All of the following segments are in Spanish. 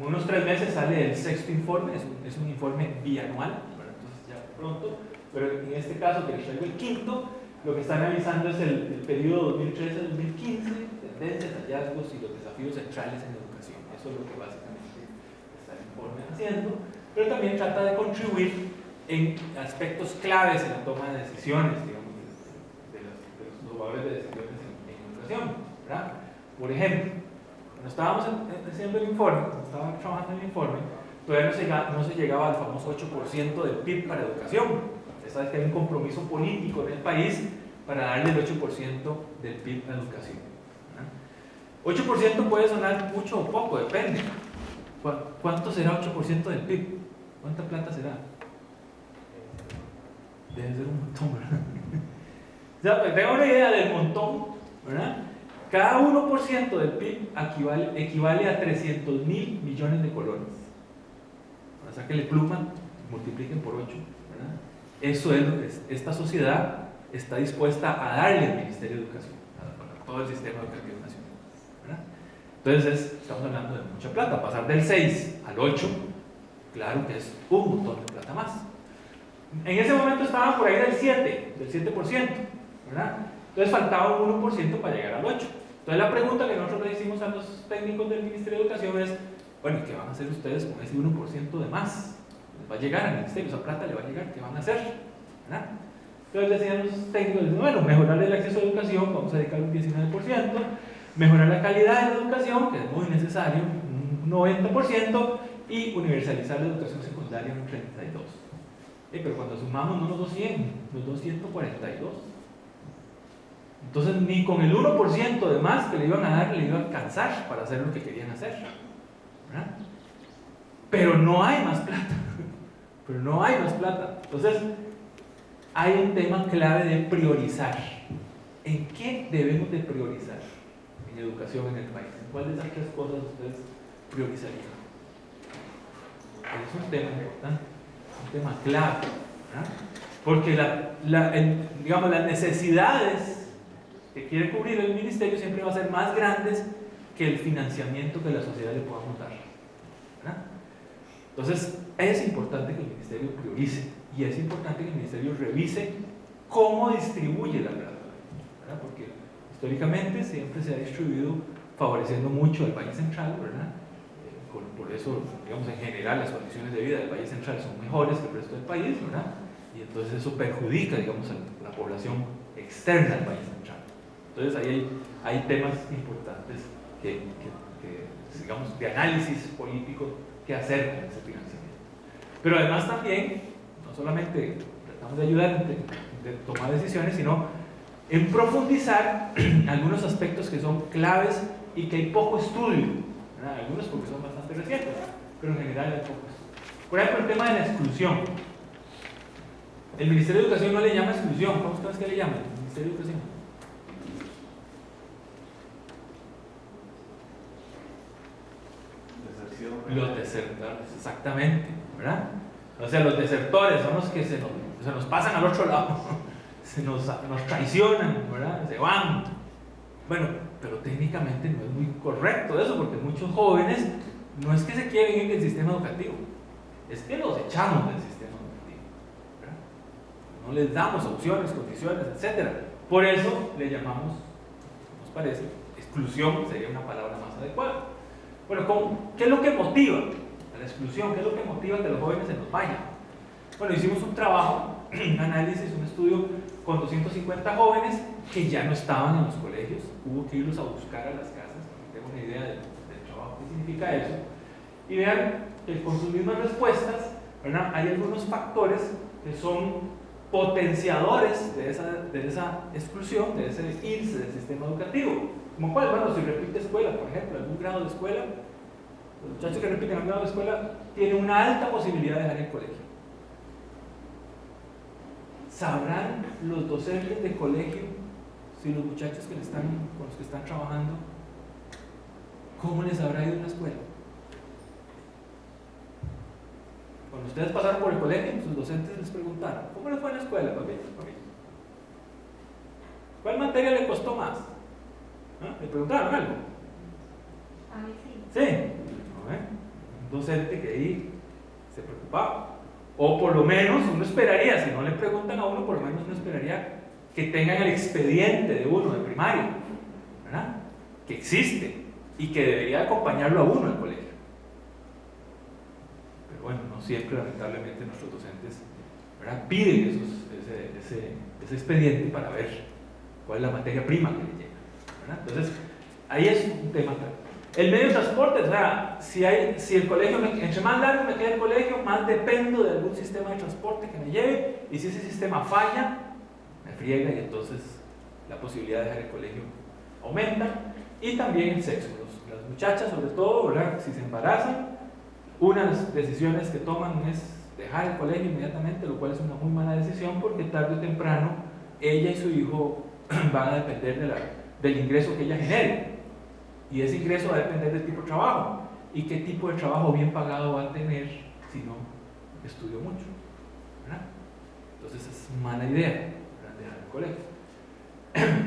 unos 3 meses sale el sexto informe, es un informe bianual, bueno, entonces ya pronto, pero en este caso que les traigo el quinto, lo que está analizando es el periodo 2013-2015, tendencias, hallazgos y los desafíos centrales en educación. Eso es lo que básicamente está el informe haciendo, pero también trata de contribuir en aspectos claves en la toma de decisiones, digamos, de los tomadores de decisiones en educación, ¿verdad? Por ejemplo, cuando estábamos haciendo el informe, cuando estaba trabajando en el informe, todavía no se llegaba al famoso 8% del PIB para educación. Ustedes saben que hay un compromiso político en el país para darle el 8% del PIB a educación, ¿verdad? 8% puede sonar mucho o poco, depende. ¿Cuánto será 8% del PIB? ¿Cuánta plata será? Debe ser un montón, ¿verdad? O sea, pues tengo una idea del montón, ¿verdad? Cada 1% del PIB equivale a 300.000 millones de colones. O sea, que le pluma, multipliquen por 8, ¿verdad? Eso es lo que esta sociedad está dispuesta a darle al Ministerio de Educación, a todo el sistema educativo nacional, ¿verdad? Entonces, estamos hablando de mucha plata. Pasar del 6 al 8, claro que es un montón de plata más. En ese momento estaban por ahí del 7%, ¿verdad? Entonces faltaba un 1% para llegar al 8%. Entonces la pregunta que nosotros le hicimos a los técnicos del Ministerio de Educación es, bueno, ¿qué van a hacer ustedes con ese 1% de más? ¿Les va a llegar al Ministerio? ¿Esa plata le va a llegar? ¿Qué van a hacer? ¿Verdad? Entonces decían los técnicos, bueno, mejorar el acceso a la educación, vamos a dedicar un 19%, mejorar la calidad de la educación, que es muy necesario, un 90%, y universalizar la educación secundaria un 32%. Pero cuando sumamos no los 200, los 242. Entonces ni con el 1% de más que le iban a dar le iba a alcanzar para hacer lo que querían hacer, ¿verdad? Pero no hay más plata. Entonces hay un tema clave de priorizar. ¿En qué debemos de priorizar en educación en el país? ¿En cuál de esas 3 cosas ustedes priorizarían? Es un tema importante, un tema clave, ¿verdad? Porque digamos, las necesidades que quiere cubrir el ministerio siempre va a ser más grandes que el financiamiento que la sociedad le podamos dar, ¿verdad? Entonces es importante que el ministerio priorice y es importante que el ministerio revise cómo distribuye la plata, ¿verdad? Porque históricamente siempre se ha distribuido favoreciendo mucho al país central, ¿verdad? Por eso, digamos, en general las condiciones de vida del país central son mejores que el resto del país, ¿verdad? Y entonces eso perjudica, digamos, a la población externa del país central. Entonces ahí hay temas importantes digamos, de análisis político que hacer con ese financiamiento. Pero además también, no solamente tratamos de ayudar de tomar decisiones, sino en profundizar algunos aspectos que son claves y que hay poco estudio, ¿verdad? Algunos porque son bastante recientes, pero en general hay poco estudio. Por ejemplo, el tema de la exclusión. El Ministerio de Educación no le llama exclusión. ¿Cómo ustedes que le llaman? El Ministerio de Educación. Los desertores, exactamente, ¿verdad? O sea, los desertores son los que se nos pasan al otro lado, nos traicionan, ¿verdad? Se van. Bueno, pero técnicamente no es muy correcto eso, porque muchos jóvenes no es que se quieren ir del sistema educativo, es que los echamos del sistema educativo, ¿verdad? No les damos opciones, condiciones, etc. Por eso le llamamos, nos parece, exclusión sería una palabra más adecuada. Bueno, ¿qué es lo que motiva a la exclusión? ¿Qué es lo que motiva a que los jóvenes se nos vayan? Bueno, hicimos un trabajo, un análisis, un estudio con 250 jóvenes que ya no estaban en los colegios, hubo que irlos a buscar a las casas, para que tengan una idea del trabajo que significa eso, y vean que con sus mismas respuestas, ¿verdad? Hay algunos factores que son potenciadores de esa exclusión, de ese irse del sistema educativo. ¿Como cuál? Bueno, si repite escuela, por ejemplo, algún grado de escuela, los muchachos que repiten algún grado de escuela tienen una alta posibilidad de dejar el colegio. ¿Sabrán los docentes de colegio si los muchachos con los que están trabajando, cómo les habrá ido en la escuela? Cuando ustedes pasaron por el colegio, sus docentes les preguntaron, ¿cómo les fue en la escuela, papi? ¿Cuál materia le costó más? ¿Le preguntaron algo? A mí sí. Sí. A ver. docente que ahí se preocupaba. O por lo menos uno esperaría, si no le preguntan a uno, por lo menos uno esperaría que tengan el expediente de uno, de primario, ¿verdad? Que existe y que debería acompañarlo a uno al colegio. Pero bueno, no siempre, lamentablemente, nuestros docentes, ¿verdad?, piden ese expediente para ver cuál es la materia prima que le llega, ¿verdad? Entonces, ahí es un tema claro. El medio de transporte, o sea, si el colegio, entre más largo me queda el colegio, más dependo de algún sistema de transporte que me lleve, y si ese sistema falla, me friega, y entonces la posibilidad de dejar el colegio aumenta. Y también el sexo, las muchachas sobre todo, ¿verdad?, si se embarazan, una de las decisiones que toman es dejar el colegio inmediatamente, lo cual es una muy mala decisión, porque tarde o temprano ella y su hijo van a depender del ingreso que ella genere. Y ese ingreso va a depender del tipo de trabajo. Y qué tipo de trabajo bien pagado va a tener si no estudió mucho, ¿verdad? Entonces es mala idea, ¿verdad?, dejar el colegio.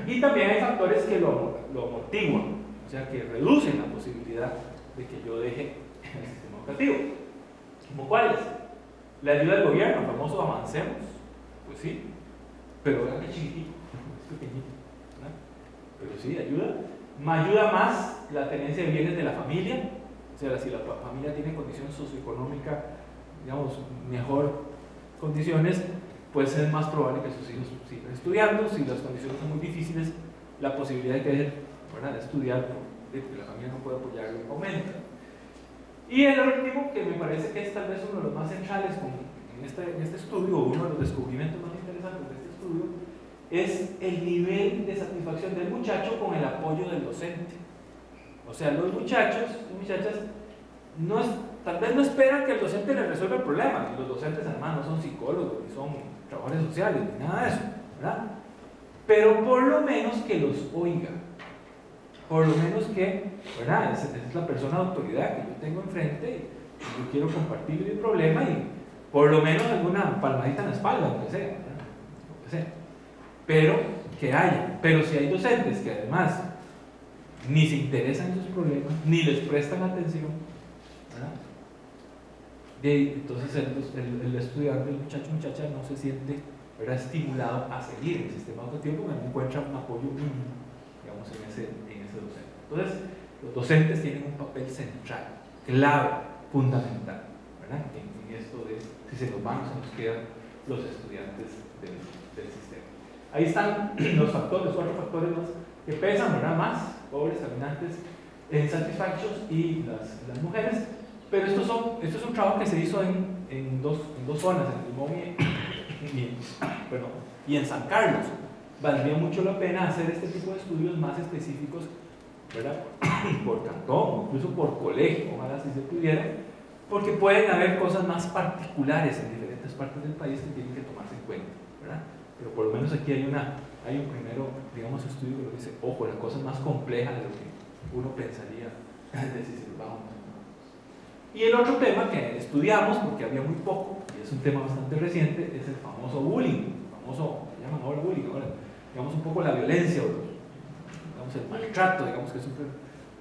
Y también hay factores que lo amortiguan, o sea, que reducen la posibilidad de que yo deje el sistema educativo. ¿Como cuáles? La ayuda del gobierno, el famoso Avancemos, pues sí, pero vean que chiquitito, es pequeñito, ¿verdad? Pero sí, ayuda. Me ayuda más la tenencia de bienes de la familia, o sea, si la familia tiene condición socioeconómica, digamos, mejor condiciones, pues es más probable que sus hijos sigan estudiando. Si las condiciones son muy difíciles, la posibilidad de que dejen, ¿verdad?, de estudiar porque la familia no puede apoyarlo aumenta. Y el último, que me parece que es tal vez uno de los más centrales en este estudio, uno de los descubrimientos más interesantes de este estudio, es el nivel de satisfacción del muchacho con el apoyo del docente. O sea, los muchachos y muchachas tal vez no esperan que el docente les resuelva el problema. Los docentes además no son psicólogos, ni son trabajadores sociales, ni nada de eso, ¿verdad? Pero por lo menos que los oiga. Por lo menos que, ¿verdad?, es la persona de autoridad que yo tengo enfrente y yo quiero compartir mi problema, y por lo menos alguna palmadita en la espalda, lo que sea, ¿verdad?, lo que sea. Pero que haya. Pero si hay docentes que además ni se interesan en sus problemas, ni les prestan atención, ¿verdad?, entonces el estudiante, el muchacho o muchacha no se siente, ¿verdad?, estimulado a seguir en el sistema educativo, porque no encuentra un apoyo mínimo, digamos, en ese docente. Entonces, los docentes tienen un papel central, clave, fundamental, ¿verdad?, en esto de si se nos van o se nos quedan los estudiantes del sistema. Ahí están los factores, 4 factores más que pesan, ¿verdad?, más pobres, caminantes, insatisfechos y las mujeres. Pero esto es un trabajo que se hizo en dos zonas, en Limón y en San Carlos. Valdría mucho la pena hacer este tipo de estudios más específicos, ¿verdad?, por cantón, incluso por colegio, ojalá si se pudiera, porque pueden haber cosas más particulares en diferentes partes del país que tienen que tomarse en cuenta, ¿verdad? Pero por lo menos aquí hay un primero, digamos, estudio que lo dice, ojo, la cosa es más compleja de lo que uno pensaría de si se lo vamos. Y el otro tema que estudiamos, porque había muy poco, y es un tema bastante reciente, es el famoso bullying, se llaman ahora bullying, ahora, digamos, un poco la violencia, o digamos, el maltrato, digamos, que sufren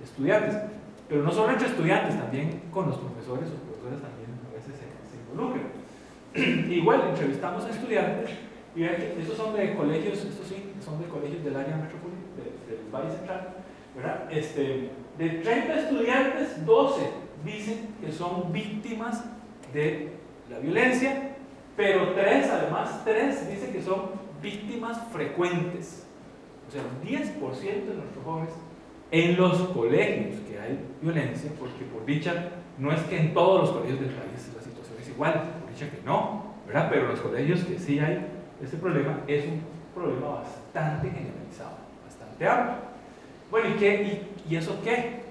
estudiantes. Pero no solo entre estudiantes, también con los profesores, o profesoras también a veces se involucran. Igual, entrevistamos a estudiantes, y vean que estos son de colegios, estos sí, son de colegios del área metropolitana, del Valle Central, ¿verdad? De 30 estudiantes, 12 dicen que son víctimas de la violencia, pero 3 dicen que son víctimas frecuentes. O sea, un 10% de nuestros jóvenes en los colegios que hay violencia, porque por dicha, no es que en todos los colegios del país la situación es igual, por dicha que no, ¿verdad? Pero en los colegios que sí hay este problema, es un problema bastante generalizado, bastante amplio. Bueno, ¿y eso qué?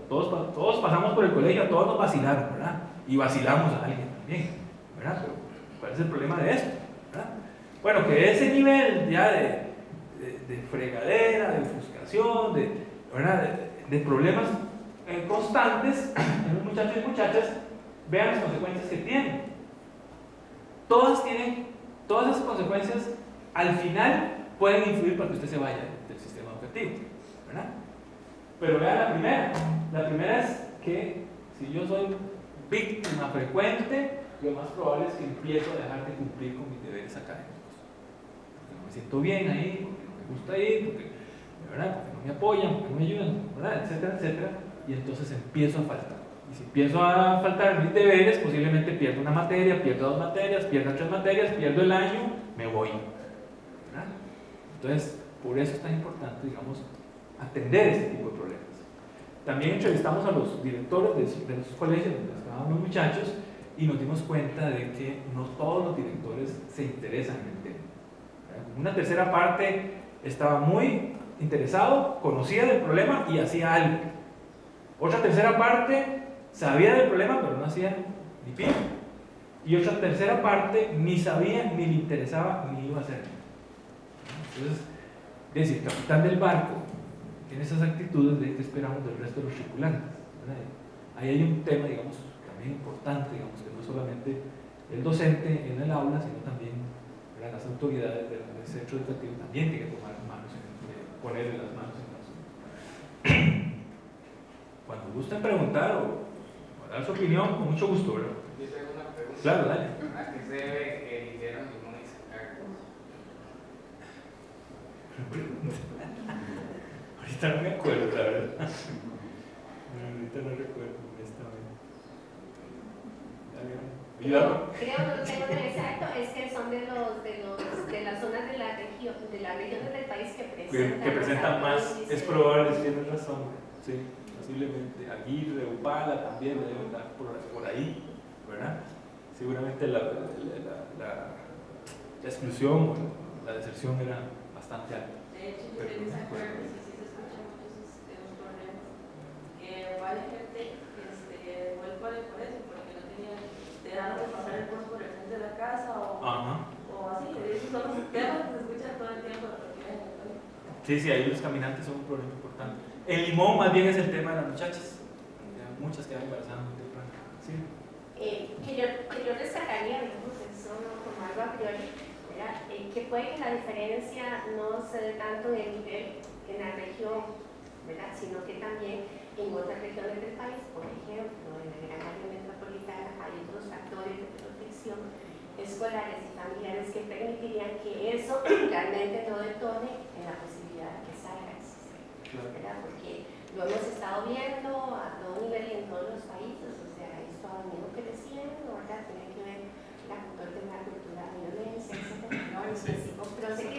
Todos pasamos por el colegio, a todos nos vacilaron, ¿verdad? Y vacilamos a alguien también, ¿verdad? Pero ¿cuál es el problema de esto? ¿Verdad? Bueno, que ese nivel ya de fregadera, de frustración, de problemas constantes en los muchachos y muchachas, vean las consecuencias que tienen. Todas esas consecuencias al final pueden influir para que usted se vaya del sistema educativo, ¿verdad? Pero vean la primera es que si yo soy víctima frecuente, lo más probable es que empiezo a dejar de cumplir con mis deberes académicos. Porque no me siento bien ahí, porque no me gusta ir, porque, ¿verdad? Porque no me apoyan, porque no me ayudan, ¿verdad? Etcétera, etcétera. Y entonces empiezo a faltar. Y si empiezo a faltar mis deberes, posiblemente pierdo una materia, pierdo 2 materias, pierdo 3 materias, pierdo el año, me voy. ¿Verdad? Entonces, por eso es tan importante, digamos, atender este tipo de problemas. También entrevistamos a los directores de los colegios donde estaban los muchachos y nos dimos cuenta de que no todos los directores se interesan en el tema. Una tercera parte estaba muy interesado, conocía del problema y hacía algo. Otra tercera parte sabía del problema pero no hacía ni pie. Y otra tercera parte ni sabía, ni le interesaba, ni iba a hacer. Entonces, es decir, el capitán del barco tiene esas actitudes de que esperamos del resto de los tripulantes, ¿verdad? Ahí hay un tema, digamos, también importante, digamos, que no solamente el docente en el aula, sino también, ¿verdad?, las autoridades del centro educativo también tienen que tomar ponerle las manos en el asunto. Cuando gusten preguntar o dar su opinión, con mucho gusto, ¿verdad? Yo tengo una pregunta. Claro, dale. ¿A qué se debe que eligieron Limón y San Carlos? Ahorita no me acuerdo, la verdad. Ahorita no recuerdo, honestamente. Creo, no tengo el exacto, es que son de las zonas de las regiones del país que presentan más, es probable, tienes razón, sí, posiblemente. Aguirre, Upala también debe estar por ahí, ¿verdad? Seguramente la exclusión, la deserción era bastante alta. De hecho, yo estoy de acuerdo, sí se escuchan muchos problemas. Que varias gente fue por eso, porque no tenía, te daban de pasar el bus por el frente de la casa o así. Esos son los temas que se escuchan todo el tiempo. Sí, ahí los caminantes son un problema importante. En Limón más bien es el tema de las muchachas. Muchas quedan embarazadas muy temprano. Sí. Que yo destacaría, digamos, eso como algo a priori, que puede que la diferencia no se dé tanto en el nivel en la región, ¿verdad?, sino que también en otras regiones del país, por ejemplo, en la gran área metropolitana hay otros factores de protección escolares y familiares que permitirían que eso realmente no detone en la posibilidad de que salga el sistema, ¿verdad? Porque lo hemos estado viendo a todo nivel y en todos los países, o sea, esto ha venido creciendo, ¿verdad? Tiene que ver la cultura de violencia, etcétera,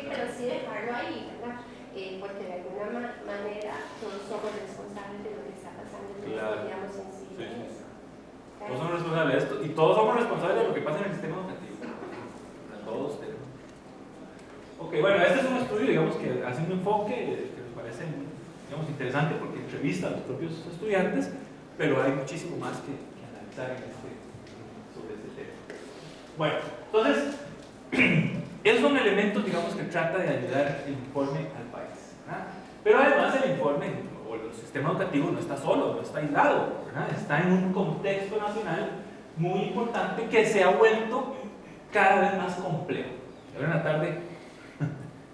pero sí dejarlo ahí, ¿verdad? Porque de alguna manera todos somos responsables de lo que está pasando y todos podríamos incidir en eso. Todos somos responsables de esto y todos somos responsables de lo que pasa en el sistema educativo. Todos tenemos. Ok, bueno, este es un estudio, digamos, que hace un enfoque que nos parece, digamos, interesante porque entrevista a los propios estudiantes, pero hay muchísimo más que analizar sobre este tema. Bueno, entonces, esos son elementos, digamos, que trata de ayudar el informe al país, ¿verdad? Pero además el informe o el sistema educativo no está solo, no está aislado, ¿verdad? Está en un contexto nacional muy importante que se ha vuelto cada vez más complejo. Ahora en la tarde,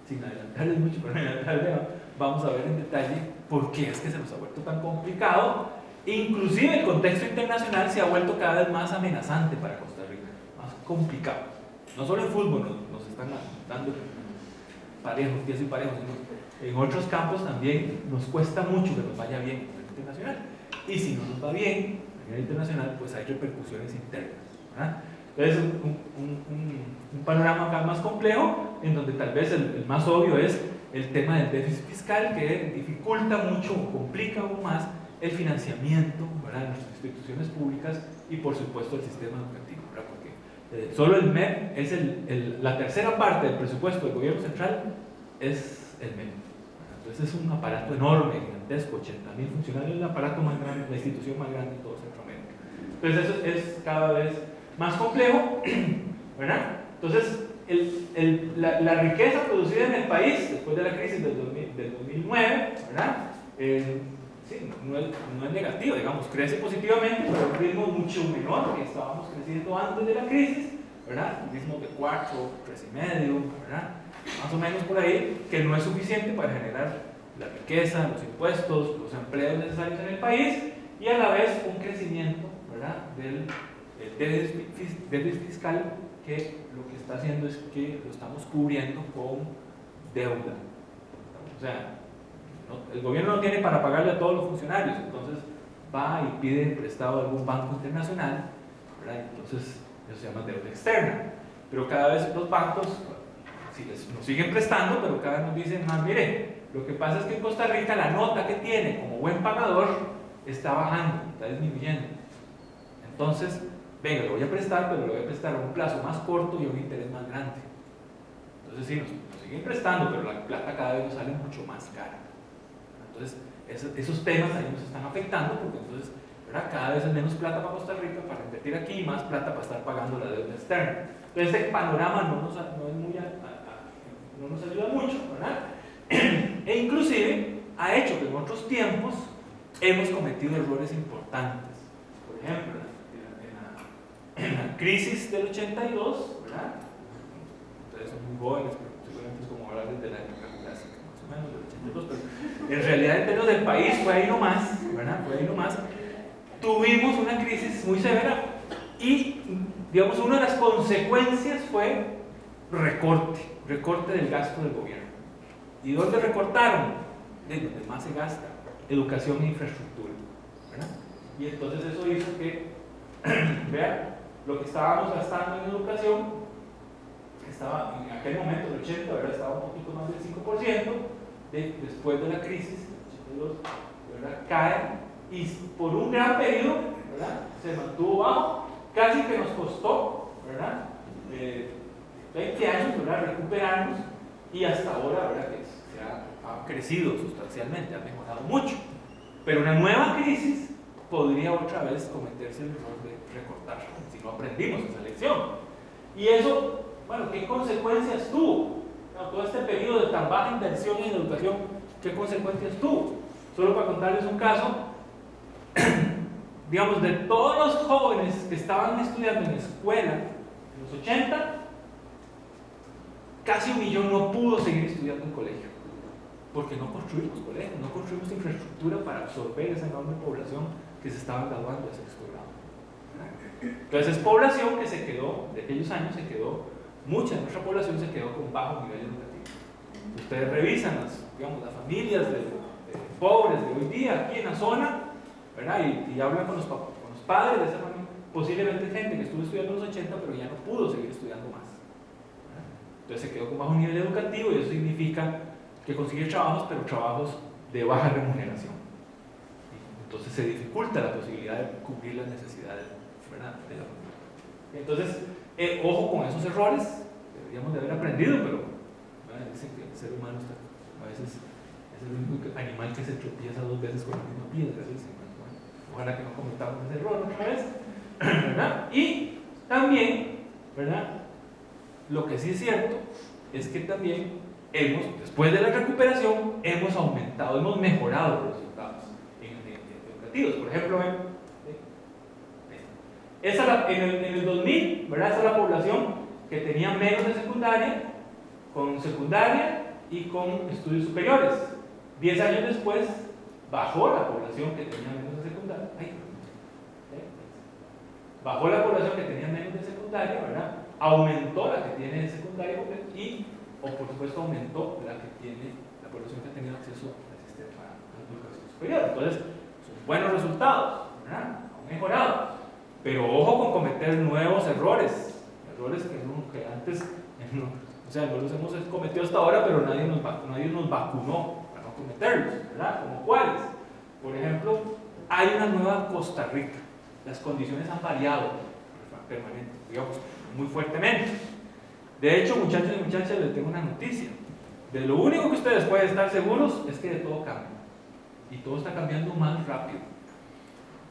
sin adelantarles mucho, pero en la tarde vamos a ver en detalle por qué es que se nos ha vuelto tan complicado. Inclusive el contexto internacional se ha vuelto cada vez más amenazante para Costa Rica, más complicado. No solo en fútbol nos están dando parejos, pies y parejos, sino en otros campos también nos cuesta mucho que nos vaya bien a nivel internacional. Y si no nos va bien a nivel internacional, pues hay repercusiones internas, ¿verdad? Entonces, un panorama acá más complejo, en donde tal vez el más obvio es el tema del déficit fiscal, que dificulta mucho o complica aún más el financiamiento, ¿verdad?, de nuestras instituciones públicas y, por supuesto, el sistema educativo, ¿verdad? Porque solo el MEP es la tercera parte del presupuesto del gobierno central, es el MEP. Entonces, es un aparato enorme, gigantesco, 80.000 funcionarios, el aparato más grande, la institución más grande de todo Centroamérica. Entonces, eso es cada vez más complejo, ¿verdad? Entonces, la riqueza producida en el país después de la crisis del 2009, ¿verdad? Sí, no es negativo, digamos, crece positivamente, pero a un ritmo mucho menor que estábamos creciendo antes de la crisis, ¿verdad? Un ritmo de 4, 3,5, ¿verdad? Más o menos por ahí, que no es suficiente para generar la riqueza, los impuestos, los empleos necesarios en el país y a la vez un crecimiento, ¿verdad?, del déficit fiscal, que lo que está haciendo es que lo estamos cubriendo con deuda. O sea, el gobierno no tiene para pagarle a todos los funcionarios, entonces va y pide prestado a algún banco internacional, ¿verdad? Entonces eso se llama deuda externa. Pero cada vez los bancos nos siguen prestando, pero cada vez nos dicen, mire, lo que pasa es que en Costa Rica la nota que tiene como buen pagador está bajando, está disminuyendo. Entonces, venga, lo voy a prestar, pero lo voy a prestar a un plazo más corto y a un interés más grande. Entonces sí, nos siguen prestando, pero la plata cada vez nos sale mucho más cara. Entonces, esos temas ahí nos están afectando, porque entonces, ¿verdad?, cada vez es menos plata para Costa Rica para invertir aquí y más plata para estar pagando la deuda externa. Entonces, este panorama no nos ayuda mucho, ¿verdad? E inclusive ha hecho que en otros tiempos hemos cometido errores importantes. Por ejemplo, en la crisis del 82, ¿verdad? Ustedes son muy jóvenes, pero seguramente es como hablar desde la época clásica, más o menos, del 82, pero en realidad en términos del país fue ahí nomás, ¿verdad? Fue ahí nomás. Tuvimos una crisis muy severa y, digamos, una de las consecuencias fue recorte del gasto del gobierno. ¿Y dónde recortaron? De donde más se gasta, educación e infraestructura, ¿verdad? Y entonces eso hizo que, vean, lo que estábamos gastando en educación estaba en aquel momento, el 80, ¿verdad?, estaba un poquito más del 5%, después de la crisis, el 82, ¿verdad?, cae y por un gran periodo, ¿verdad?, se mantuvo bajo, casi que nos costó, ¿verdad?, 20 años, ¿verdad?, recuperarnos, y hasta ahora, ¿verdad?, que se ha crecido sustancialmente, ha mejorado mucho. Pero una nueva crisis podría otra vez cometerse el error de recortar, si no aprendimos esa lección. Y eso, bueno, ¿qué consecuencias tuvo? No, todo este periodo de tan baja inversión en educación, ¿qué consecuencias tuvo? Solo para contarles un caso, digamos, de todos los jóvenes que estaban estudiando en escuela en los 80, casi 1 millón no pudo seguir estudiando en colegio, porque no construimos colegios, no construimos infraestructura para absorber esa enorme población que se estaba graduando de sexto grado. Entonces es población que se quedó, de aquellos años se quedó, mucha de nuestra población se quedó con bajo nivel educativo. Ustedes revisan las familias de pobres de hoy día aquí en la zona, ¿verdad?, y hablan con los padres de esa familia, posiblemente gente que estuvo estudiando en los 80 pero ya no pudo seguir estudiando más. Entonces se quedó con bajo nivel educativo y eso significa que consigue trabajos, pero trabajos de baja remuneración. Entonces se dificulta la posibilidad de cubrir las necesidades, ¿verdad?, de la familia. Entonces, ojo con esos errores, deberíamos de haber aprendido, pero dicen que el ser humano a veces es el único animal que se tropieza 2 veces con la misma piedra. Bueno, ojalá que no cometamos ese error otra vez, ¿verdad? Y también, ¿verdad?, lo que sí es cierto es que también después de la recuperación, hemos mejorado los resultados educativos. Por ejemplo, en el 2000, ¿verdad?, esa es la población que tenía menos de secundaria, con secundaria y con estudios superiores. 10 años después, bajó la población que tenía menos de secundaria. Bajó la población que tenía menos de secundaria, ¿verdad?, aumentó la que tiene de secundaria o por supuesto aumentó la población que ha tenido acceso al sistema de educación superior. Entonces, son buenos resultados, ¿verdad?, han mejorado, pero ojo con cometer nuevos errores que antes no los hemos cometido hasta ahora, pero nadie nos vacunó para no cometerlos, ¿verdad? ¿Como cuáles? Por ejemplo, hay una nueva Costa Rica, las condiciones han variado permanentemente, digamos, muy fuertemente. De hecho, muchachos y muchachas, les tengo una noticia. De lo único que ustedes pueden estar seguros es que de todo cambia. Y todo está cambiando más rápido.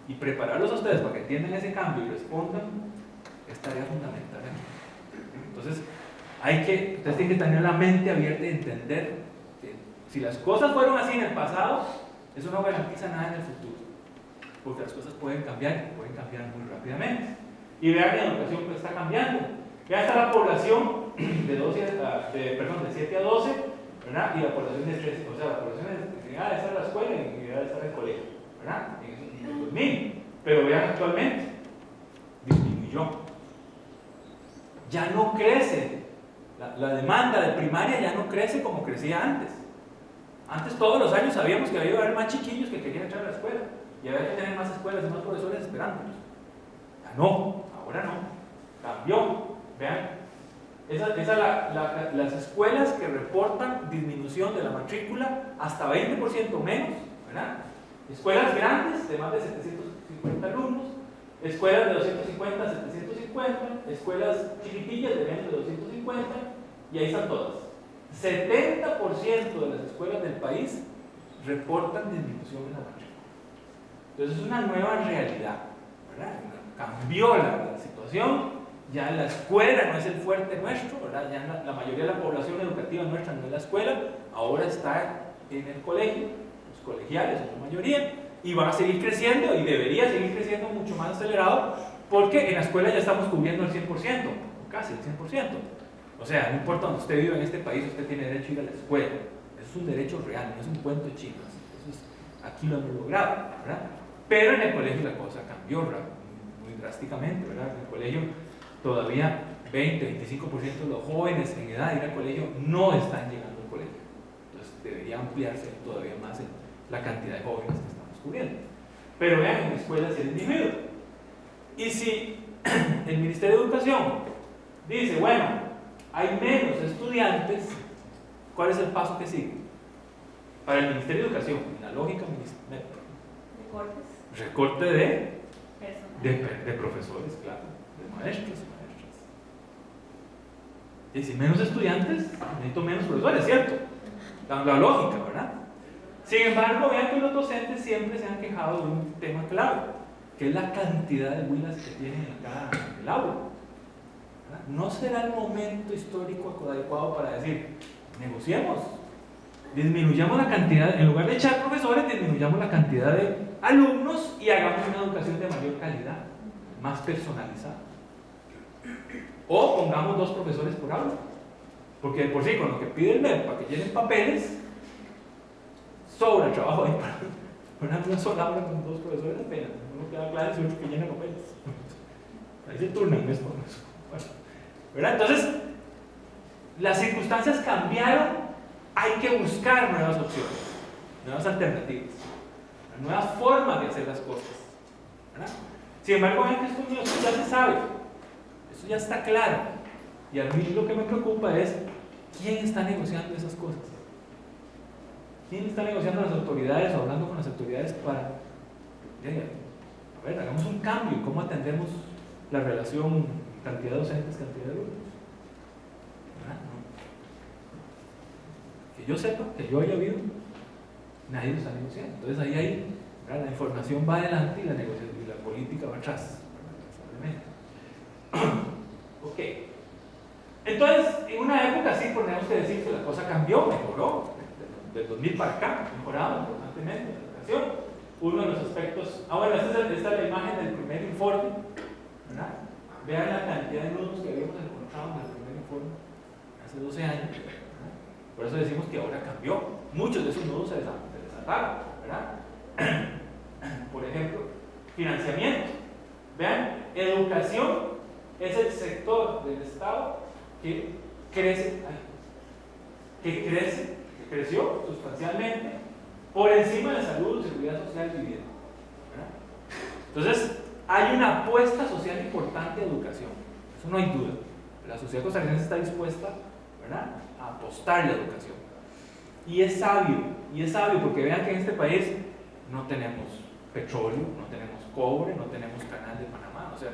Y prepararlos a ustedes para que entiendan ese cambio y respondan es tarea fundamental. Entonces, ustedes tienen que tener la mente abierta y entender que si las cosas fueron así en el pasado, eso no garantiza nada en el futuro. Porque las cosas pueden cambiar muy rápidamente. Y vean, la educación pues está cambiando. Ya está la población de 7 a 12, ¿verdad?, y la población de 13, o sea, la población en edad de estar en la escuela y en edad de estar en el colegio, ¿verdad?, en el 2000. Pero vean actualmente, disminuyó disminuyó. Ya no crece, la demanda de primaria ya no crece como crecía antes. Antes todos los años sabíamos que había que haber más chiquillos que querían entrar a la escuela y había que tener más escuelas y más profesores esperándolos. Ya no, ahora no, cambió. Vean, las escuelas que reportan disminución de la matrícula hasta 20% menos, ¿verdad? Escuelas grandes de más de 750 alumnos, escuelas de 250 a 750, escuelas chiquitillas de menos de 250, y ahí están todas. 70% de las escuelas del país reportan disminución en la matrícula. Entonces es una nueva realidad, ¿verdad? Cambió la situación, ya la escuela no es el fuerte nuestro, ¿verdad? Ya la mayoría de la población educativa nuestra no es la escuela, ahora está en el colegio, los colegiales en su mayoría, y va a seguir creciendo y debería seguir creciendo mucho más acelerado, porque en la escuela ya estamos cubriendo el 100%, o casi el 100%. O sea, no importa donde usted viva en este país, usted tiene derecho a ir a la escuela. Eso es un derecho real, no es un cuento de chinos. Aquí lo hemos logrado, ¿verdad? Pero en el colegio la cosa cambió muy drásticamente, ¿verdad? En el colegio todavía 20-25% de los jóvenes en edad de ir al colegio no están llegando al colegio. Entonces debería ampliarse todavía más la cantidad de jóvenes que estamos cubriendo. Pero vean, en la escuela se ha disminuido. Y si el Ministerio de Educación dice, bueno, hay menos estudiantes, ¿cuál es el paso que sigue? Para el Ministerio de Educación, en la lógica recorte de profesores, claro, de maestros y maestras. Y si menos estudiantes, necesito menos profesores, ¿cierto? La lógica, ¿verdad? Sin embargo, vean que los docentes siempre se han quejado de un tema clave, que es la cantidad de huilas que tienen acá en el aula. No será el momento histórico adecuado para decir, negociemos, disminuyamos la cantidad, en lugar de echar profesores, disminuyamos la cantidad de alumnos y hagamos una educación de mayor calidad, más personalizada. O pongamos 2 profesores por aula, porque de por sí, con lo que pide el MEP para que llenen papeles, sobra trabajo ahí para una sola aula con 2 profesores apenas. Uno queda claro y otro que llena papeles. Ahí se turnan mes con eso. ¿Verdad? Entonces, las circunstancias cambiaron, hay que buscar nuevas opciones, nuevas alternativas, nuevas formas de hacer las cosas, ¿verdad? Sin embargo, vean que esto ya se sabe, eso ya está claro, y a mí lo que me preocupa es quién está negociando esas cosas, quién está negociando las autoridades o hablando con las autoridades para, a ver, hagamos un cambio, cómo atendemos la relación cantidad de docentes, cantidad de alumnos. No. Que yo sepa, que yo haya habido, nadie lo está negociando. Entonces ahí hay, ¿verdad? La información va adelante y la negociación y la política va atrás. Ok. Entonces, en una época sí tenemos que decir que la cosa cambió, mejoró. Del 2000 para acá, mejorado importantemente la educación. Uno de los aspectos, bueno, esta es la imagen del primer informe, ¿verdad? Vean la cantidad de nudos que habíamos encontrado en el primer informe hace 12 años, ¿verdad? Por eso decimos que ahora cambió. Muchos de esos nudos se desataron, ¿verdad? Por ejemplo, financiamiento. Vean, educación es el sector del Estado que creció sustancialmente por encima de salud, seguridad social y vivienda, ¿verdad? Entonces, hay una apuesta social importante a educación, eso no hay duda. La sociedad costarricense está dispuesta, ¿verdad?, a apostar la educación. Y es sabio porque vean que en este país no tenemos petróleo, no tenemos cobre, no tenemos canal de Panamá, o sea,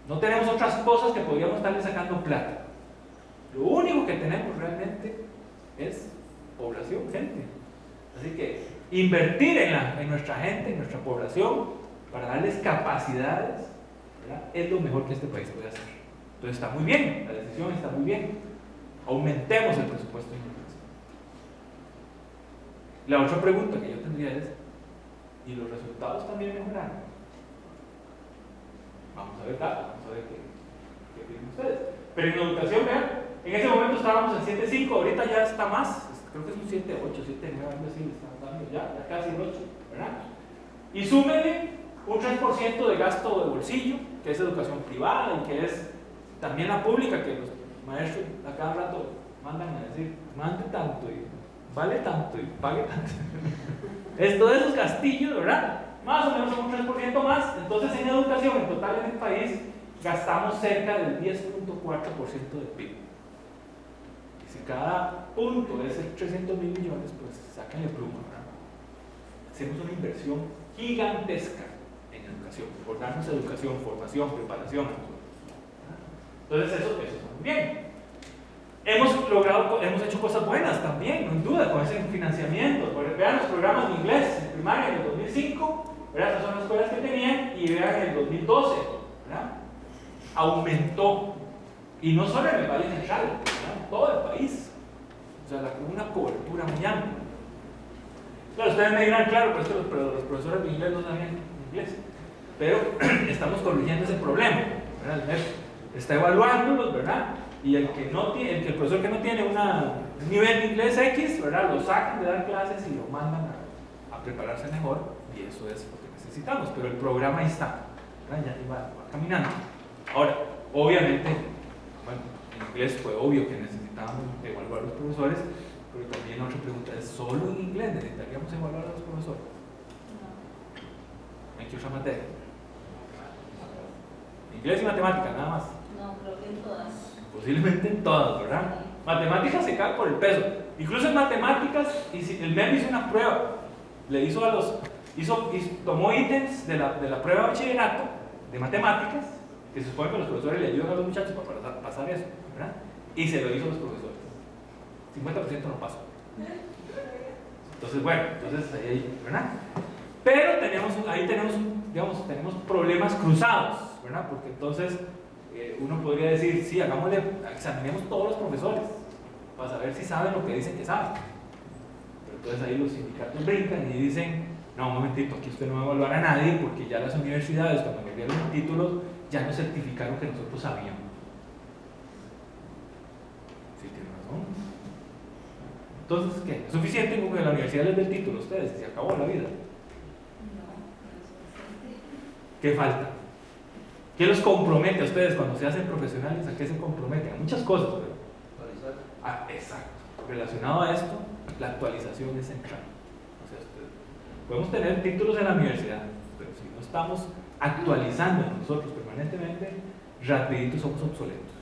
no tenemos otras cosas que podríamos estarle sacando plata. Lo único que tenemos realmente es población, gente. Así que invertir en nuestra gente, en nuestra población, para darles capacidades, ¿verdad?, es lo mejor que este país puede hacer. Entonces está muy bien, la decisión está muy bien. Aumentemos el presupuesto de educación. La otra pregunta que yo tendría es, ¿y los resultados también mejoraron? Vamos a ver qué piden ustedes. Pero en educación, vean, en ese momento estábamos en 7.5, ahorita ya está más, creo que es un 7.8, 7.9, algo así, estamos dando ya casi el 8, ¿verdad? Y súmele un 3% de gasto de bolsillo, que es educación privada y que es también la pública, que los maestros a cada rato mandan a decir, mande tanto y vale tanto y pague tanto. Es todos esos castillos, ¿verdad? Más o menos un 3% más. Entonces en educación en total en el país gastamos cerca del 10.4% del PIB. Y si cada punto es 300 mil millones, pues sáquenle pluma, ¿verdad? Hacemos una inversión gigantesca en educación, por darnos educación, formación, preparación. Entonces eso está muy bien. Hemos hecho cosas buenas también, no hay duda, con ese financiamiento. Vean los programas de inglés en primaria en el 2005, ¿verdad? Esas son las escuelas que tenían, y vean en el 2012, ¿verdad? Aumentó, y no solo en el Valle Central, ¿verdad? En todo el país, o sea, una cobertura muy amplia. Claro, ustedes me dirán, claro, pero es que los profesores de inglés no sabían inglés, pero estamos corrigiendo ese problema, ¿verdad? El MEP está evaluándolos, ¿verdad? Y el profesor que no tiene un nivel de inglés X, ¿verdad? Lo sacan de dar clases y lo mandan a prepararse mejor, y eso es lo que necesitamos, pero el programa ahí está, ¿verdad? Ya va caminando. Ahora, obviamente, bueno, en inglés fue obvio que necesitábamos evaluar a los profesores, pero también otra pregunta es, ¿solo en inglés necesitaríamos evaluar a los profesores? No. ¿En qué otra materia? Inglés y matemática, nada más. No, creo que en todas. Posiblemente en todas, ¿verdad? Matemáticas se cae por el peso. Incluso en matemáticas, y si el MEP hizo una prueba, le hizo tomó ítems de la prueba de bachillerato de matemáticas, que se supone que los profesores le ayudan a los muchachos para pasar eso, ¿verdad? Y se lo hizo a los profesores. 50% no pasó. Entonces, bueno, ahí, ¿verdad? Pero tenemos problemas cruzados, ¿verdad? Porque entonces uno podría decir, sí, examinemos todos los profesores para saber si saben lo que dicen que saben. Pero entonces ahí los sindicatos brincan y dicen, no, un momentito, aquí usted no va a evaluar a nadie porque ya las universidades, cuando nos dieron los títulos, ya nos certificaron que nosotros sabíamos. Sí, tiene razón. Entonces, ¿qué? ¿Es suficiente con que la universidad les dé el título a ustedes y se acabó la vida? No, no es suficiente. ¿Qué falta? ¿Qué los compromete a ustedes cuando se hacen profesionales? ¿A qué se comprometen? A muchas cosas, pero... exacto. Relacionado a esto, la actualización es central. O sea, podemos tener títulos en la universidad, pero si no estamos actualizando nosotros permanentemente, rapidito somos obsoletos.